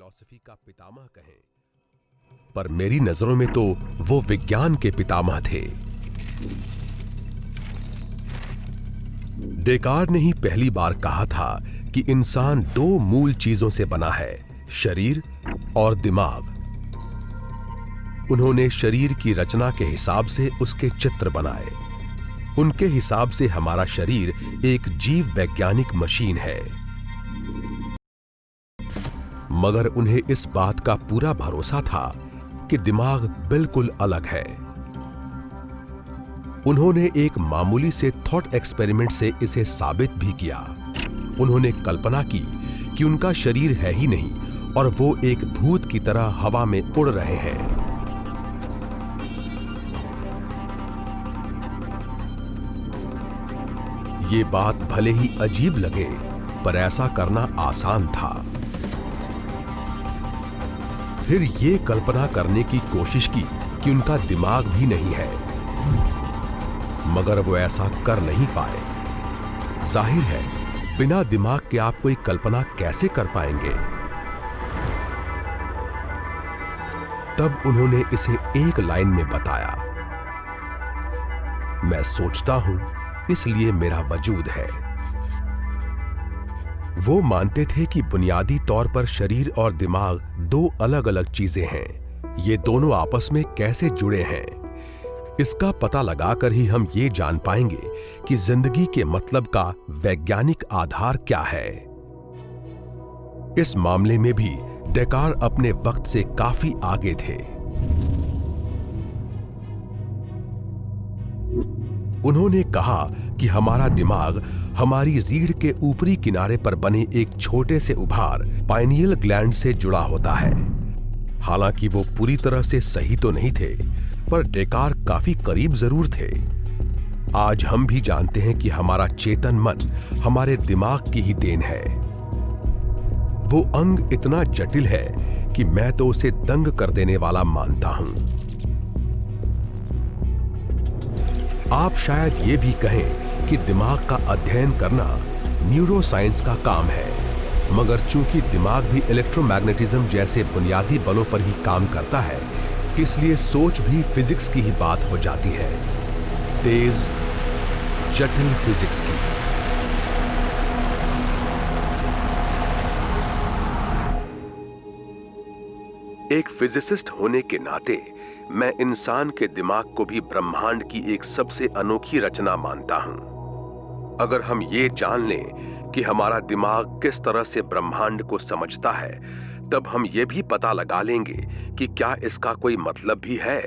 Philosophy का पितामह कहें, पर मेरी नजरों में तो वो विज्ञान के पितामह थे। डेकार्ड ने ही पहली बार कहा था कि इंसान दो मूल चीजों से बना है, शरीर और दिमाग। उन्होंने शरीर की रचना के हिसाब से उसके चित्र बनाए। उनके हिसाब से हमारा शरीर एक जीव वैज्ञानिक मशीन है, मगर उन्हें इस बात का पूरा भरोसा था कि दिमाग बिल्कुल अलग है। उन्होंने एक मामूली से थॉट एक्सपेरिमेंट से इसे साबित भी किया। उन्होंने कल्पना की कि उनका शरीर है ही नहीं और वो एक भूत की तरह हवा में उड़ रहे हैं। ये बात भले ही अजीब लगे, पर ऐसा करना आसान था। फिर ये कल्पना करने की कोशिश की कि उनका दिमाग भी नहीं है, मगर वो ऐसा कर नहीं पाए। जाहिर है, बिना दिमाग के आप कोई कल्पना कैसे कर पाएंगे? तब उन्होंने इसे एक लाइन में बताया, मैं सोचता हूं, इसलिए मेरा वजूद है। वो मानते थे कि बुनियादी तौर पर शरीर और दिमाग दो अलग अलग चीजें हैं। ये दोनों आपस में कैसे जुड़े हैं, इसका पता लगाकर ही हम ये जान पाएंगे कि जिंदगी के मतलब का वैज्ञानिक आधार क्या है। इस मामले में भी डेकार्ड अपने वक्त से काफी आगे थे। उन्होंने कहा कि हमारा दिमाग हमारी रीढ़ के ऊपरी किनारे पर बने एक छोटे से उभार पाइनियल ग्लैंड से जुड़ा होता है। हालांकि वो पूरी तरह से सही तो नहीं थे, पर डेकार्ड काफी करीब जरूर थे। आज हम भी जानते हैं कि हमारा चेतन मन हमारे दिमाग की ही देन है। वो अंग इतना जटिल है कि मैं तो उसे दंग कर देने वाला मानता हूं। आप शायद ये भी कहें कि दिमाग का अध्ययन करना न्यूरोसाइंस का काम है, मगर चूंकि दिमाग भी इलेक्ट्रोमैग्नेटिज्म जैसे बुनियादी बलों पर ही काम करता है, इसलिए सोच भी फिजिक्स की ही बात हो जाती है, तेज जटिल फिजिक्स की। एक फिजिसिस्ट होने के नाते मैं इंसान के दिमाग को भी ब्रह्मांड की एक सबसे अनोखी रचना मानता हूं। अगर हम ये जान लें कि हमारा दिमाग किस तरह से ब्रह्मांड को समझता है, तब हम ये भी पता लगा लेंगे कि क्या इसका कोई मतलब भी है।